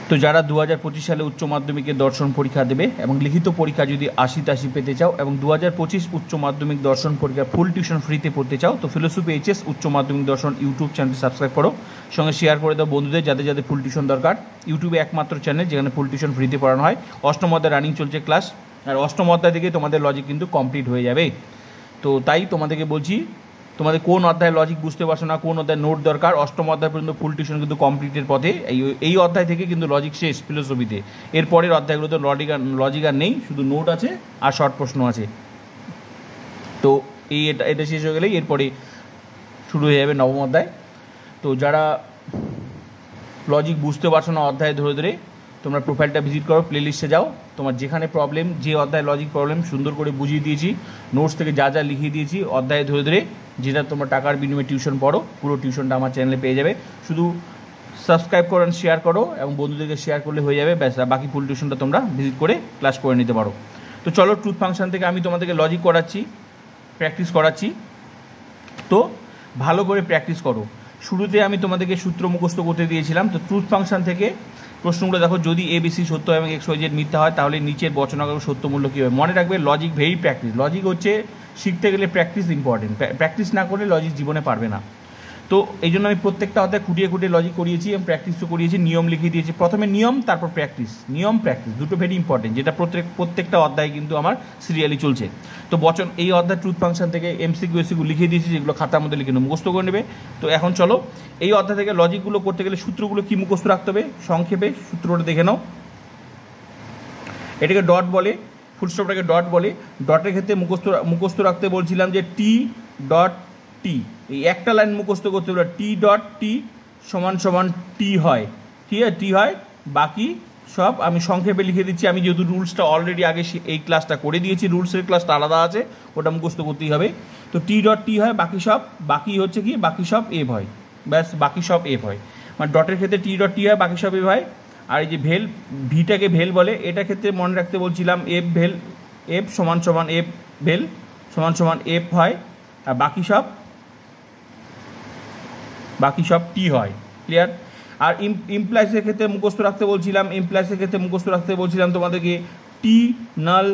তো যারা 2025 সালে উচ্চ মাধ্যমিকে দর্শন পরীক্ষা দেবে এবং লিখিত পরীক্ষা যদি 80-80 পেতে চাও এবং 2025 উচ্চ মাধ্যমিক দর্শন পরীক্ষা ফুল টিউশন ফ্রিতে পড়তে চাও তো ফিলোসফি এইচএস উচ্চ মাধ্যমিক দর্শন ইউটিউব চ্যানেলটি সাবস্ক্রাইব করো, সঙ্গে শেয়ার করে দাও বন্ধুদের যাদের যাদের ফুল টিউশন দরকার। ইউটিউবে একমাত্র চ্যানেল যেখানে ফুল টিউশন ফ্রিতে পড়ানো হয়। অষ্টম অধ্যায় রানিং চলছে ক্লাস, আর অষ্টম অধ্যায় থেকে তোমাদের লজিক কিন্তু কমপ্লিট হয়ে যাবে। তো তাই তোমাদেরকে বলছি, তোমাদের কোন অধ্যায় লজিক বুঝতে পারছো না, কোন অধ্যায় নোট দরকার, অষ্টম অধ্যায় পর্যন্ত ফুল টিউশন কিন্তু কমপ্লিটের পথে। এই অধ্যায় থেকে কিন্তু লজিক শেষ ফিলোসফিতে। এরপরের অধ্যায়গুলোতে লজিক আর নেই, শুধু নোট আছে আর শর্ট প্রশ্ন আছে। তো এটা শেষ হয়ে গেলেই এরপরে শুরু হয়ে যাবে নবম অধ্যায়। তো যারা লজিক বুঝতে পারছো না অধ্যায় ধরে ধরে, তোমরা প্রোফাইলটা ভিজিট করো, প্লেলিস্টে যাও, তোমার যেখানে প্রবলেম, যে অধ্যায় লজিক প্রবলেম সুন্দর করে বুঝিয়ে দিয়েছি, নোটস থেকে যা যা লিখিয়ে দিয়েছি অধ্যায় ধরে ধরে, যেটা তোমরা টাকার বিনিময়ে টিউশন পড়ো, পুরো টিউশনটা আমার চ্যানেলে পেয়ে যাবে। শুধু সাবস্ক্রাইব করো, শেয়ার করো এবং বন্ধুদেরকে শেয়ার করলে হয়ে যাবে, ব্যাস। বাকি ফুল টিউশনটা তোমরা ভিজিট করে ক্লাস করে নিতে পারো। তো চলো, ট্রুথ ফাংশন থেকে আমি তোমাদেরকে লজিক করাচ্ছি, প্র্যাকটিস করাচ্ছি। তো ভালো করে প্র্যাকটিস করো। শুরুতে আমি তোমাদেরকে সূত্র মুখস্থ করতে দিয়েছিলাম। তো ট্রুথ ফাংশন থেকে প্রশ্নগুলো দেখো, যদি ABC সত্য এবং XYZ মিথ্যা হয় তাহলে নিচের বচনাগত সত্য মূল্য কী হবে। মনে রাখবে, লজিক ভেরি প্র্যাকটিস। লজিক হচ্ছে শিখতে গেলে প্র্যাকটিস ইম্পর্টেন্ট। প্র্যাকটিস না করলে লজিক জীবনে পারবে না। তো এই জন্য আমি প্রত্যেকটা অধ্যায় খুঁটিয়ে খুঁটিয়ে লজিক করিয়েছি এবং প্র্যাকটিসও করিয়েছি, নিয়ম লিখিয়ে দিয়েছি। প্রথমে নিয়ম, তারপর প্র্যাকটিস। নিয়ম প্র্যাকটিস দুটো ভেরি ইম্পর্টেন্ট, যেটা প্রত্যেকটা অধ্যায় কিন্তু আমার সিরিয়ালি চলছে। তো এই অধ্যায় ট্রুথ ফাংশন থেকে MCQ লিখিয়ে দিয়েছি, যেগুলো খাতার মধ্যে লিখে মুখস্থ করে নেবে। তো এখন চলো, এই অধ্যায় থেকে লজিকগুলো করতে গেলে সূত্রগুলো কি মুখস্থ রাখতে হবে সংক্ষেপে সূত্রটা দেখে নাও। এটাকে ডট বলে, ফুলস্টপটাকে ডট বলে। ডটের ক্ষেত্রে মুখস্থ রাখতে বলছিলাম যে T ডট টি, এই একটা লাইন মুখস্থ করতে হবে, T ডট টি সমান সমান টি হয়, ঠিক আছে, টি হয়। বাকি সব আমি সংক্ষেপে লিখে দিচ্ছি। আমি যেহেতু রুলসটা অলরেডি আগে এই ক্লাসটা করে দিয়েছি, রুলসের ক্লাসটা আলাদা আছে, ওটা মুখস্থ করতেই হবে। তো T ডট টি হয়, বাকি হচ্ছে কি, বাকি সব এফ হয়, ব্যাস। বাকি সব এফ হয়, মানে ডটের ক্ষেত্রে T ডট টি হয়, বাকি সব এফ হয়। আর এই যে ভিটাকে ভেল বলে, এটার ক্ষেত্রে মনে রাখতে বলছিলাম এফ সমান সমান এফ ভেল সমান সমান এফ হয়, আর বাকি সব টি হয়, ক্লিয়ার। আর ইমপ্লাইসের ক্ষেত্রে মুখস্থ রাখতে বলছিলাম তোমাদেরকে টি নাল,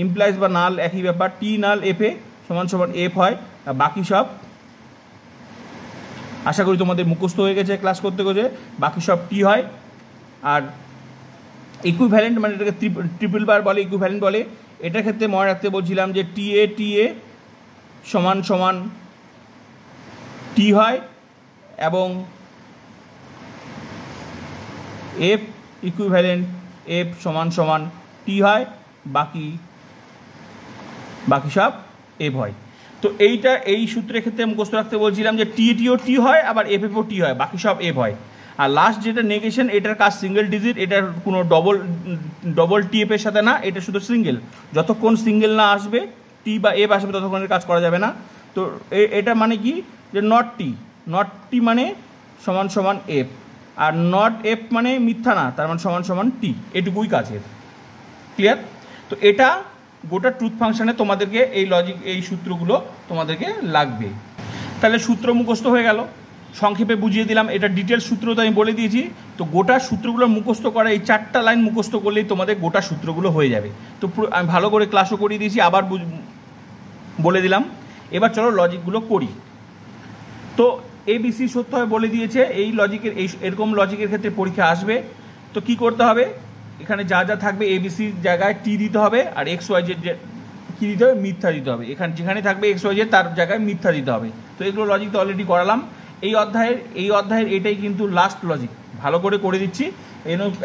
ইমপ্লাইস বা নাল একই ব্যাপার, টি নাল এফে সমান সমান এফ হয়, আর বাকি সব, আশা করি তোমাদের মুখস্থ হয়ে গেছে ক্লাস করতে করতে, বাকি সব টি হয়। আর ইকুইভ্যালেন্ট, মানে এটাকে ট্রিপল বার বলে, ইকুইভ্যালেন্ট বলে। এটার ক্ষেত্রে মনে রাখতে বলছিলাম যে টি এ সমান সমান টি হয় এবং এফ ইকুইভ্যালেন্ট এফ সমান সমান টি হয়, বাকি সব এফ হয়। তো এই সূত্রের ক্ষেত্রে মুখস্থ রাখতে বলছিলাম যে টিও টি হয়, আবার এফও টি হয়, বাকি সব এফ হয়। আর লাস্ট যেটা নেগেশন, এটার কাজ সিঙ্গেল ডিজিট, এটার কোনো ডবল টিএফের সাথে না, এটা শুধু সিঙ্গেল। যতক্ষণ সিঙ্গেল না আসবে, টি বা এফ আসবে, ততক্ষণের কাজ করা যাবে না। তো এটা মানে কি, যে নট টি মানে সমান সমান এফ, আর নট এফ মানে মিথ্যা না, তার মানে সমান সমান টি, এটুকুই কাজের, ক্লিয়ার। তো এটা গোটা ট্রুথ ফাংশনে তোমাদেরকে এই সূত্রগুলো তোমাদেরকে লাগবে। তাহলে সূত্র মুখস্থ হয়ে গেল, সংক্ষেপে বুঝিয়ে দিলাম। এটা ডিটেলস সূত্র তো আমি বলে দিয়েছি। তো গোটা সূত্রগুলো মুখস্থ করা, এই 4টা লাইন মুখস্থ করলেই তোমাদের গোটা সূত্রগুলো হয়ে যাবে। তো আমি ভালো করে ক্লাসও করিয়ে দিয়েছি, আবার বলে দিলাম। এবার চলো লজিকগুলো করি। তো ABC সত্য হয় বলে দিয়েছে, এরকম লজিকের ক্ষেত্রে পরীক্ষা আসবে। তো কি করতে হবে, এখানে যা যা থাকবে ABCর জায়গায় টি দিতে হবে, আর XYZ কি দিতে হবে, মিথ্যা দিতে হবে। এখানে যেখানে থাকবে XYZ তার জায়গায় মিথ্যা দিতে হবে। তো এগুলো লজিক তো অলরেডি করালাম। এই অধ্যায়ের এটাই কিন্তু লাস্ট লজিক, ভালো করে দিচ্ছি,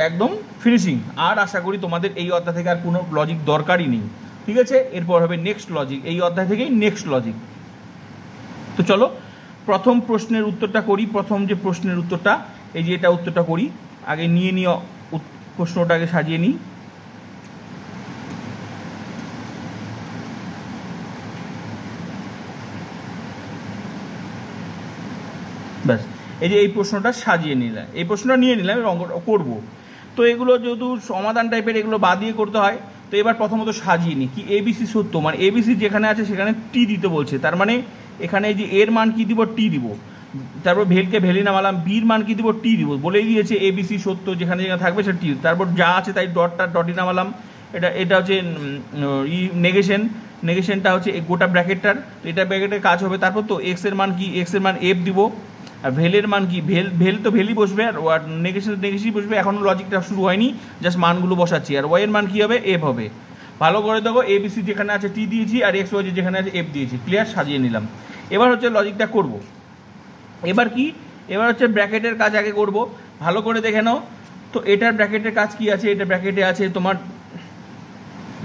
একদম ফিনিশিং। আর আশা করি তোমাদের এই অধ্যায় থেকে আর কোনো লজিক দরকারই নেই, ঠিক আছে। এরপর হবে নেক্সট লজিক, এই অধ্যায় থেকেই নেক্সট লজিক। তো চলো প্রথম প্রশ্নের উত্তরটা করি। প্রথম যে প্রশ্নের উত্তরটা, এই যে এটা উত্তরটা করি, আগে নিয়ে প্রশ্নটাকে সাজিয়ে নিই। ব্যাস, এই প্রশ্নটা সাজিয়ে নিলাম, এই প্রশ্নটা নিয়ে নিলাম, অঙ্কটা করবো। তো এগুলো যেহেতু সমাধান টাইপের, এগুলো বাদ দিয়ে করতে হয়। তো এবার প্রথমত সাজিয়ে নিই, কি ABC সত্য, মানে ABC যেখানে আছে সেখানে টি দিতে বলছে, তার মানে এখানে যে এর মান কি দিব, টি দিব। তারপর ভেলকে ভ্যালি নামালাম, বির মান কি দিব, টি দিব, বলেই দিয়েছে এবিসি সত্য, যেখানে যেখানে থাকবে সেটা টি। তারপর যা আছে তাই ডটই নামালাম। এটা হচ্ছে নেগেশনটা হচ্ছে গোটা ব্র্যাকেটটার, এটা ব্র্যাকেটের কাজ হবে। তারপর তো এক্স এর মান কি, এক্স এর মান এফ দিব, আর ভেলের মান কি, ভেল তো ভেলই বসবে, আর নেগেশনই বসবে। এখনও লজিকটা শুরু হয়নি, জাস্ট মানগুলো বসাচ্ছি। আর ওয়াই এর মান কি হবে, এফ হবে। ভালো করে দেখো, এবিসি যেখানে আছে টি দিয়েছি, আর এক্স ওয়াই যেখানে আছে এফ দিয়েছি। ক্লিয়ার, সাজিয়ে নিলাম। এবার হচ্ছে লজিকটা করব। এবার কি, এবার হচ্ছে ব্র্যাকেটের কাজ আগে করব। ভালো করে দেখে নাও তো, এটার ব্র্যাকেটের কাজ কি আছে, এটা ব্র্যাকেটে আছে তোমার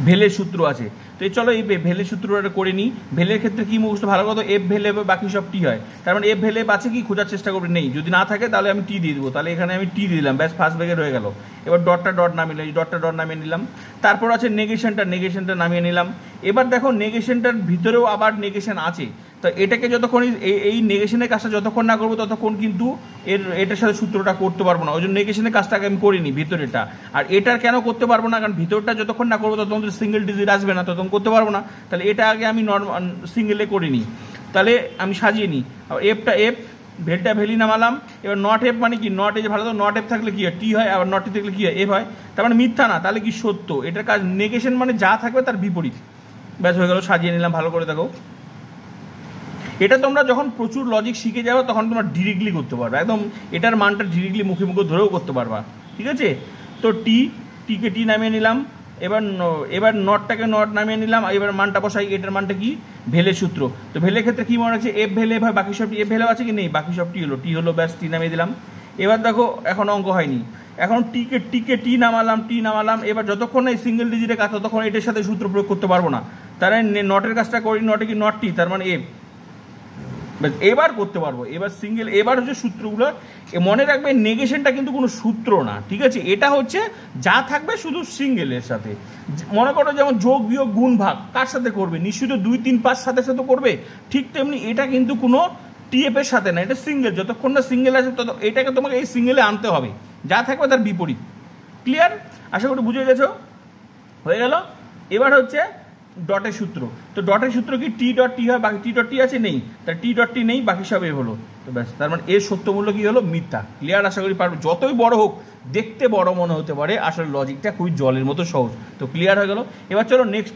ভেলের সূত্র আছে। তো চলো এই ভেলের সূত্রটা করে নিই। ভেলের ক্ষেত্রে কি মুখস্থ ভালো কথা, এফ ভেলে বাকি সব টি হয়। তার মানে এফ ভেলে আছে কি, খোঁজার চেষ্টা করবে, নেই। যদি না থাকে তাহলে আমি টি দিয়ে দেবো, তাহলে এখানে আমি টি দিয়ে দিলাম, ব্যাস ফার্স্ট ব্র্যাকেট হয়ে গেল। এবার ডট নামিয়ে নিলাম, ডট নামিয়ে নিলাম। তারপর আছে নেগেশনটা নামিয়ে নিলাম। এবার দেখো নেগেশনটার ভিতরেও আবার নেগেশন আছে, তো এটাকে যতক্ষণ এই নেগেশনের কাজটা যতক্ষণ না করবো ততক্ষণ কিন্তু এটার সাথে সূত্রটা করতে পারবো না। ওই জন্য নেগেশনের কাজটাকে আমি করিনি ভিতরেটা। আর এটার কেন করতে পারবো না, কারণ ভিতরটা যতক্ষণ না করবো ততক্ষণ তো সিঙ্গেল ডিজিট আসবে না, ততক্ষণ করতে পারবো না। তাহলে এটা আগে আমি নর্মাল সিঙ্গেলে করিনি, তাহলে আমি সাজিয়ে নিই। এফটা এফ, ভেলটা ভ্যালি নামালাম। এবার নট এফ মানে কি, নট এফ ভালো তো, নট এফ থাকলে কি হয়, টি হয়, আবার নট টি থাকলে কি হয়, এফ হয়। তার মানে মিথ্যা না, তাহলে কি সত্য। এটার কাজ নেগেশন মানে যা থাকবে তার বিপরীত। ব্যাস হয়ে গেল, সাজিয়ে নিলাম। ভালো করে দেখো, এটা তোমরা যখন প্রচুর লজিক শিখে যাবে তখন তোমরা ডিরেক্টলি করতে পারবে, একদম এটার মানটা ডিরেক্টলি মুখে ধরেও করতে পারবা। ঠিক আছে, তো টিকে টি নামিয়ে নিলাম। এবার নটটাকে নট নামিয়ে নিলাম। এবার মানটা বসাই, এটার মানটা কি, ভেলের সূত্র। তো ভেলের ক্ষেত্রে কি মনে রাখছে, এফ ভেলে ভাই, বাকি সব এফ ভেলেও আছে কি, নেই, বাকি সব টি হলো, ব্যাস টি নামিয়ে দিলাম। এবার দেখো এখন অঙ্ক হয়নি, এখন টিকে টি নামালাম। এবার যতক্ষণ না এই সিঙ্গেল ডিজিটের কাজ ততক্ষণ এটার সাথে সূত্র প্রয়োগ করতে পারবো না। তারা নটের কাজটা করি, নটে কি নট টি, তার মানে এফ। এবার করতে পারবো, এবার সিঙ্গেল। এবার হচ্ছে সূত্রগুলো মনে রাখবে, নেগেশনটা কিন্তু কোনো সূত্র না, ঠিক আছে। এটা হচ্ছে যা থাকবে শুধু সিঙ্গেলের সাথে। মনে করো যেমন যোগ বিয়োগ গুণ ভাগ কার সাথে করবে, নিশ্চিত 2 3 5 সাথে সাথে করবে। ঠিক তেমনি এটা কিন্তু কোনো টিএফ এর সাথে না, এটা সিঙ্গেল। যতক্ষণ না সিঙ্গেল আছে তত এটাকে তোমাকে এই সিঙ্গেলে আনতে হবে, যা থাকবে তার বিপরীত। ক্লিয়ার, আশা করি বুঝে গেছো। হয়ে গেল। এবার হচ্ছে ডটের সূত্র। তো ডটের সূত্র কি, টি ডট টি হয়, বাকি টি ডট টি আছে, নেই, তার টি ডট টি নেই, বাকি সব এ হলো। তো ব্যাস, তার মানে এর সত্য মূল্য কি হলো, মিথ্যা। ক্লিয়ার, আশা করি পারবে। যতই বড় হোক, দেখতে বড় মনে হতে পারে, আসলে লজিকটা খুবই জলের মতো সহজ। তো ক্লিয়ার হয়ে গেল। এবার চলো নেক্সট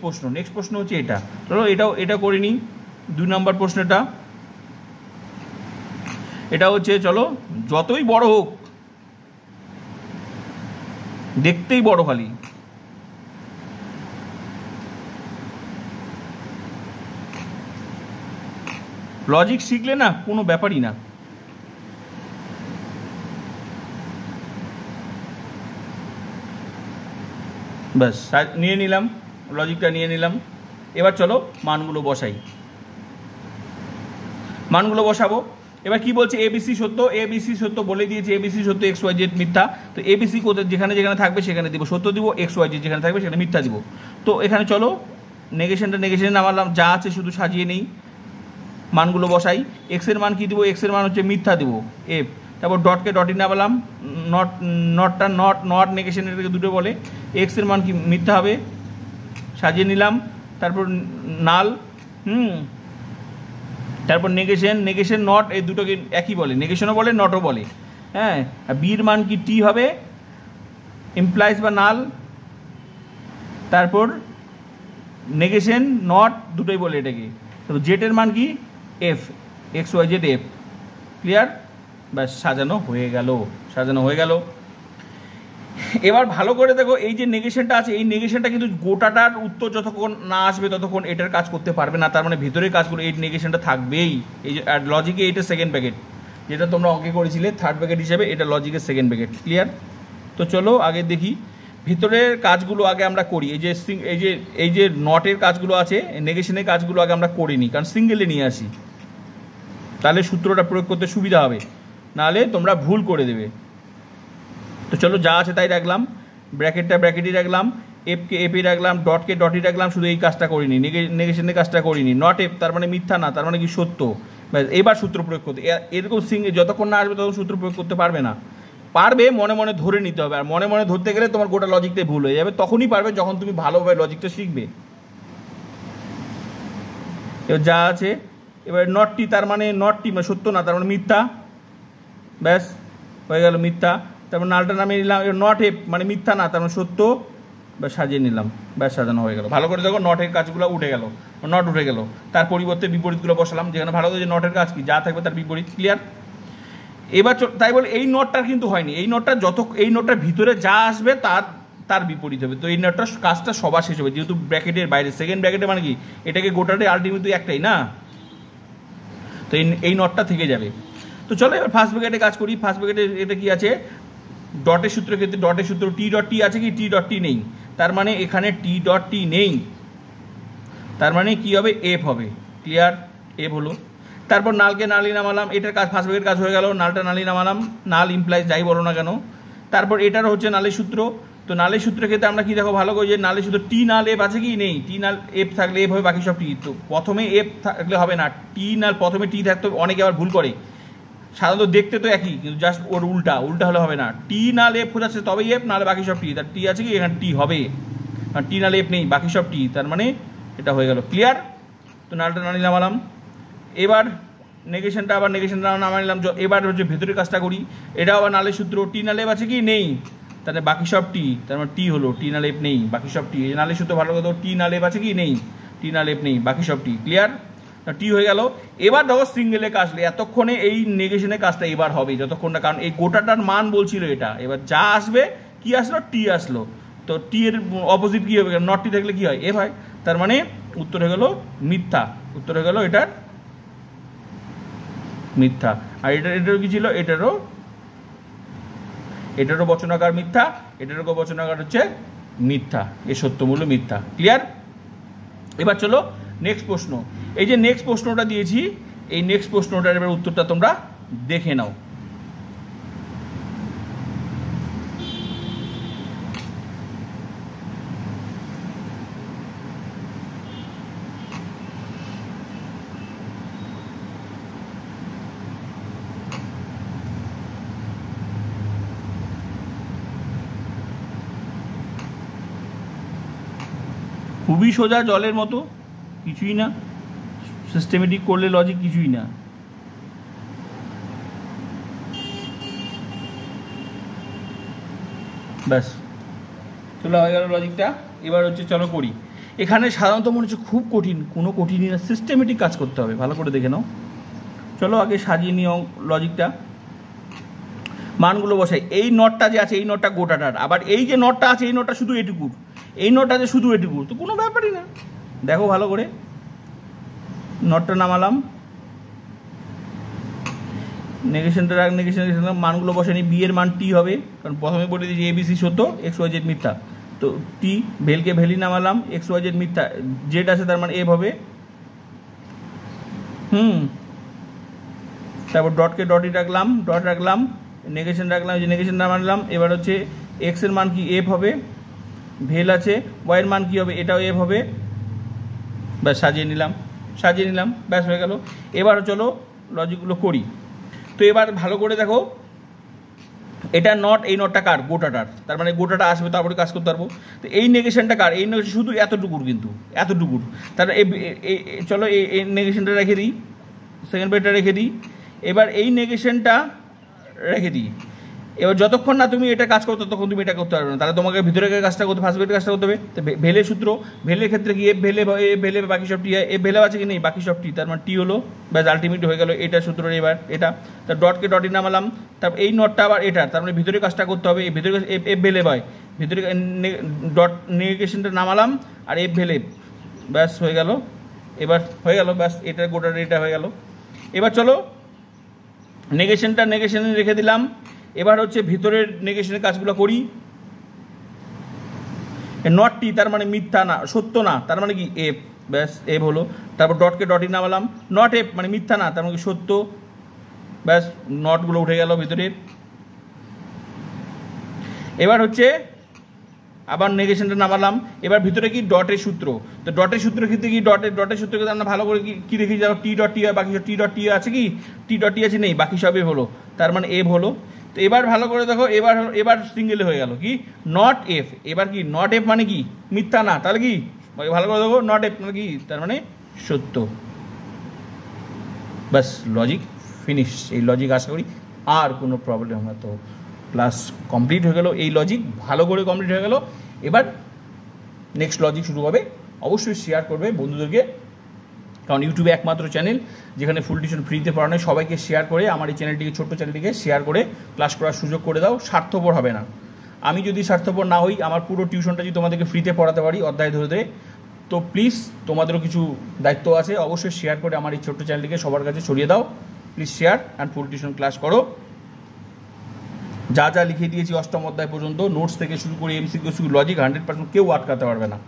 প্রশ্ন হচ্ছে এটা। চলো এটা করে নিই। 2 নম্বর প্রশ্নটা এটা হচ্ছে, চলো যতই বড় হোক, দেখতেই বড় খালি। লজিক শিখলে না কোনো ব্যাপারই না। ব্যাস নিয়ে নিলাম, লজিকটা নিয়ে নিলাম। এবার চলো মানগুলো বসাই, মানগুলো বসাবো। এবার কি বলছে, এবিসি সত্য বলে দিয়েছে, এবিসি সত্য, এক্স ওয়াই জেড মিথ্যা। তো এবিসি কোথায় যেখানে যেখানে থাকবে সেখানে দিব সত্য দিব, এক্স ওয়াই জেড যেখানে থাকবে সেখানে মিথ্যা দিব। তো এখানে চলো নেগেশনে নামালাম, যা আছে শুধু সাজিয়ে নেই, মানগুলো বসাই। এক্স এর মান কি দিব, এক্স এর মান হচ্ছে মিথ্যা দিব, এফ। তারপর ডটই নামালাম, নট নেগেশনের দুটো বলে, এক্স এর মান কি মিথ্যা হবে, সাজিয়ে নিলাম। তারপর নাল, তারপর নেগেশন নট, এই দুটোকে একই বলে, নেগেশনও বলে নটও বলে। হ্যাঁ, বির মান কি টি হবে, ইমপ্লাইজ বা নাল। তারপর নেগেশন নট দুটোই বলে এটাকে। তারপর জেটের মান কি, F, X Y Z F. Clear, ব্যাস সাজানো হয়ে গেল। এবার ভালো করে দেখো, এই যে নেগেশনটা আছে, এই নেগেশনটা কিন্তু গোটাটার উত্তর যতক্ষণ না আসবে ততক্ষণ এটার কাজ করতে পারবে না। তার মানে ভিতরের কাজগুলো এই নেগেশনটা থাকবেই। এই যে আর লজিকে এইটা সেকেন্ড ব্র্যাকেট, যেটা তোমরা অঙ্কে করেছিলে থার্ড ব্র্যাকেট হিসেবে, এটা লজিকের সেকেন্ড ব্র্যাকেট। ক্লিয়ার, তো চলো আগে দেখি ভিতরের কাজগুলো আগে আমরা করি। এই যে নটের কাজগুলো আছে, নেগেশনের কাজগুলো আগে আমরা করিনি, কারণ সিঙ্গেলে নিয়ে আসি, তাহলে সূত্রটা প্রয়োগ করতে সুবিধা হবে, নাহলে তোমরা ভুল করে দেবে। তো চলো যা আছে তাই রাখলাম, ব্র্যাকেটই রাখলাম, এফকে এফই রাখলাম, ডটকে ডটই রাখলাম, শুধু এই কাজটা করিনি, নেগেশনের কাজটা করিনি। নট এফ তার মানে মিথ্যা না, তার মানে কি সত্য। এবার সূত্র প্রয়োগ করতে, এরকম যতক্ষণ না আসবে তখন সূত্র প্রয়োগ করতে পারবে না। পারবে, মনে মনে ধরে নিতে হবে, আর মনে মনে ধরতে গেলে তোমার গোটা লজিকটাই ভুল হয়ে যাবে। তখনই পারবে যখন তুমি ভালোভাবে লজিকটা শিখবে। এবার যা আছে এবার নট টি তার মানে নট টি মানে সত্য না, তার মানে মিথ্যা, ব্যাস হয়ে গেল মিথ্যা। তারপর নালটা নামিয়ে নিলাম, এবার নট এফ মানে মিথ্যা না, তার মানে সত্য, ব্যাস সাজিয়ে নিলাম, ব্যাস সাজানো হয়ে গেল। ভালো করে দেখো নটের কাজগুলো উঠে গেল, নট উঠে গেল, তার পরিবর্তে বিপরীতগুলো বসালাম, যেখানে ভালো করে যে নটের কাজ কি যা থাকবে তার বিপরীত, ক্লিয়ার। এবার তাই বলে এই নোটটার কিন্তু হয়নি, এই নোটটা এই নোটটার ভিতরে যা আসবে তার বিপরীত হবে। তো এই নোটটার কাজটা সবার শেষ হবে, যেহেতু ব্র্যাকেটের বাইরে, সেকেন্ড ব্র্যাকেটে মানে কি এটাকে গোটাতে আলটিমেটলি একটাই না, তো এই নোটটা থেকে যাবে। তো চলো এবার ফার্স্ট ব্র্যাকেটে কাজ করি। ফার্স্ট ব্র্যাকেটে এটা কি আছে, ডটের সূত্রের ক্ষেত্রে ডটের সূত্র টি ডট টি আছে কি, টি ডট টি নেই, তার মানে এখানে টি ডট টি নেই, তার মানে কি হবে, এফ হবে, ক্লিয়ার, এফ হলো। তারপর নালকে নালি নামালাম, এটার কাজ ফার্স্ট ব্র্যাকেট কাজ হয়ে গেল, নালটা নালি নামালাম, নাল ইমপ্লাইজ যাই বলো না কেন। তারপর এটার হচ্ছে নালের সূত্র, তো নালের সূত্রের ক্ষেত্রে আমরা কি দেখো ভালো করে, যে নালের সূত্র টি নাল এফ আছে কি নেই, টি নাল এফ থাকলে এফ হবে, বাকি সব টি। তো প্রথমে এফ থাকলে হবে না, টি নাল প্রথমে টি থাকতে হবে, অনেকে আবার ভুল করে, সাধারণত দেখতে তো একই কিন্তু জাস্ট ওর উল্টা হলে হবে না, টি নাল এফ হচ্ছে তবেই এফ, নাহলে বাকি সব টি। তার টি আছে কি এখানে টি হবে, কারণ টি নাল এফ নেই, বাকি সব টি, তার মানে এটা হয়ে গেল, ক্লিয়ার। তো নালটা নালি নামালাম, এবার নেগেশনটা আবার নেগেশনটা নামাই নিলাম। এবার হচ্ছে ভেতরের কাজটা করি, এটা আবার নালের সূত্র টি নাল এফ আছে কি নেই, তাহলে বাকি সব টি, তার মানে টি হলো, টি নাল এফ নেই, বাকি সব টি। এই নালের সূত্র ভালো কথা, টি নাল এফ আছে কি নেই, টি নাল এফ নেই, বাকি সব টি, ক্লিয়ার, টি হয়ে গেল। এবার দেখো সিঙ্গেলে কাজলে এতক্ষণে এই নেগেশনের কাজটা এবার হবে যতক্ষণ না, কারণ এই গোটাটার মান বলছিল এটা, এবার যা আসবে কি আসলো, টি আসলো, তো টি এর অপোজিট কি হবে, নট টি থাকলে কি হয়, এফ হয়, তার মানে উত্তর হয়ে গেল মিথ্যা, উত্তর হয়ে গেল এটার মিথ্যা। আর এটারও কি ছিল, এটারও বচনাকার মিথ্যা, এটারও বচনাকার হচ্ছে মিথ্যা, এর সত্যমূল্য মিথ্যা, ক্লিয়ার। এবার চলো নেক্সট প্রশ্ন, এই যে নেক্সট প্রশ্নটা দিয়েছি, এই নেক্সট প্রশ্নটার এবার উত্তরটা তোমরা দেখে নাও। খুবই সোজা, জলের মতো, কিছুই না, সিস্টেমেটিক করলে লজিক কিছুই না। ব্যাস চলো হয়ে গেল লজিকটা। এবার হচ্ছে চলো করি। এখানে সাধারণত মনে হচ্ছে খুব কঠিন, কোনো কঠিনই না, সিস্টেমেটিক কাজ করতে হবে, ভালো করে দেখে নাও। চলো আগে সাজিয়ে নিও লজিকটা, মানগুলো বসাই। এই নটটা যে আছে এই নটটা গোটাটার, আবার এই যে নটটা আছে এই নটটা শুধু এটুকুর, এই নটটা আছে শুধু এটুকুর, তো কোনো ব্যাপারই না। দেখো ভালো করে, নটটা নামালাম, নেগেশনটা মানগুলো বসানি, বি এর মান টি হবে, কারণ প্রথমে বলে দিয়েছি এবিসি সত্য, এক্স ওয়াই জেড মিথ্যা, তো টি, ভেলকে ভ্যালি নামালাম, এক্স ওয়াই জেড মিথ্যা, জেড আছে তার মানে এফ হবে, তারপর ডটকে ডটই রাখলাম, ডট রাখলাম, নেগেশন রাখলাম, যে নেগেশন নামালাম। এবার হচ্ছে এক্স এর মান কি এফ হবে, ভেল আছে, ওয়াই এর মান কি হবে, এটাও এফ হবে, ব্যাস সাজিয়ে নিলাম, ব্যাস হয়ে গেল। এবার চলো লজিকগুলো করি। তো এবার ভালো করে দেখো, এটা নট, এই নটটা কার, গোটাটার, তার মানে গোটাটা আসবে তারপরে কাজ করতে পারবো। তো এই নেগেশনটা কার, এই নেগেশন শুধু এতটুকুর, কিন্তু এতটুকুর, তাহলে চলো এই নেগেশনটা রেখে দিই, সেকেন্ড ব্র্যাকেটটা রেখে দিই, এবার এই নেগেশনটা রেখে দিই। এবার যতক্ষণ না তুমি এটা কাজ করো ততক্ষণ তুমি এটা করতে পারবে না, তাহলে তোমাকে ভিতরে কাজটা করতে, ফার্স্ট ব্র্যাকেটের কাজটা করতে হবে। তো ভেলের সূত্র, ভেলের ক্ষেত্রে কি এফ ভেলে বাকি সব টি, এফ ভেলে আছে কি নেই, বাকি সব টি, তার মানে টি হলো, ব্যাস আলটিমেট হয়ে গেল এটা সূত্রের। এবার এটা তার ডটকে ডটই নামালাম, তারপর এই নটটা আবার এটা, তার মানে ভিতরে কাজটা করতে হবে, এই ভিতরে এফ ভেলে হয়, ভিতরে ডট নেগেশনটা নামালাম আর এফ ভেলে, ব্যাস হয়ে গেল, এবার হয়ে গেল, ব্যাস এটা গোটাটা এটা হয়ে গেল। এবার চলো নেগেশনে রেখে দিলাম। এবার হচ্ছে ভিতরের নেগেশনের কাজগুলো করি। নট টি তার মানে মিথ্যা না, সত্য না, তার মানে কি এফ, ব্যাস এফ হলো। তারপর ডটকে ডটই নামালাম, নট এফ মানে মিথ্যা না, তার মানে কি সত্য, ব্যাস নটগুলো উঠে গেল ভিতরের। এবার হচ্ছে আবার নেগেশনটা নামালাম, এবার ভিতরে কি ডটের সূত্র, তো ডটের সূত্র ক্ষেত্রে কি ডটের সূত্র ক্ষেত্রে আমরা ভালো করে কি দেখি যাবো, টি ডট টি হয়, বাকি টি ডট টি আছে কি, টি ডট টি আছে নেই, বাকি সব এফ হলো, তার মানে এফ হলো। তো এবার ভালো করে দেখো, এবার সিঙ্গেলে হয়ে গেল কি নট এফ, এবার কি নট এফ মানে কি মিথ্যা না, তাহলে কি ভালো করে দেখো নট এফ মানে কি, তার মানে সত্য, ব্যাস লজিক ফিনিশ। এই লজিক আশা করি আর কোনো প্রবলেম হবে না। তো ক্লাস কমপ্লিট হয়ে গেল, এই লজিক ভালো করে কমপ্লিট হয়ে গেল। এবার নেক্সট লজিক শুরু হবে। অবশ্যই শেয়ার করবে বন্ধুদেরকে, কারণ ইউটিউবে একমাত্র চ্যানেল যেখানে ফুল টিউশন ফ্রিতে পড়ানো হয়। সবাইকে শেয়ার করে আমার এই চ্যানেলটিকে, ছোট্ট চ্যানেলটিকে শেয়ার করে ক্লাস করার সুযোগ করে দাও। স্বার্থপর হবে না। আমি যদি স্বার্থপর না হই, আমার পুরো টিউশনটা যদি তোমাদেরকে ফ্রিতে পড়াতে পারি অধ্যায় ধরে ধরে, তো প্লিজ তোমাদেরও কিছু দায়িত্ব আছে। অবশ্যই শেয়ার করে আমার এই ছোট্ট চ্যানেলটিকে সবার কাছে ছড়িয়ে দাও। Please share and full tuition class করো। যা যা লিখে দিয়েছি অষ্টম অধ্যায় পর্যন্ত, নোটস থেকে শুরু করে এমসিকিউ লজিক 100% কেউ আটকাতে পারবে না।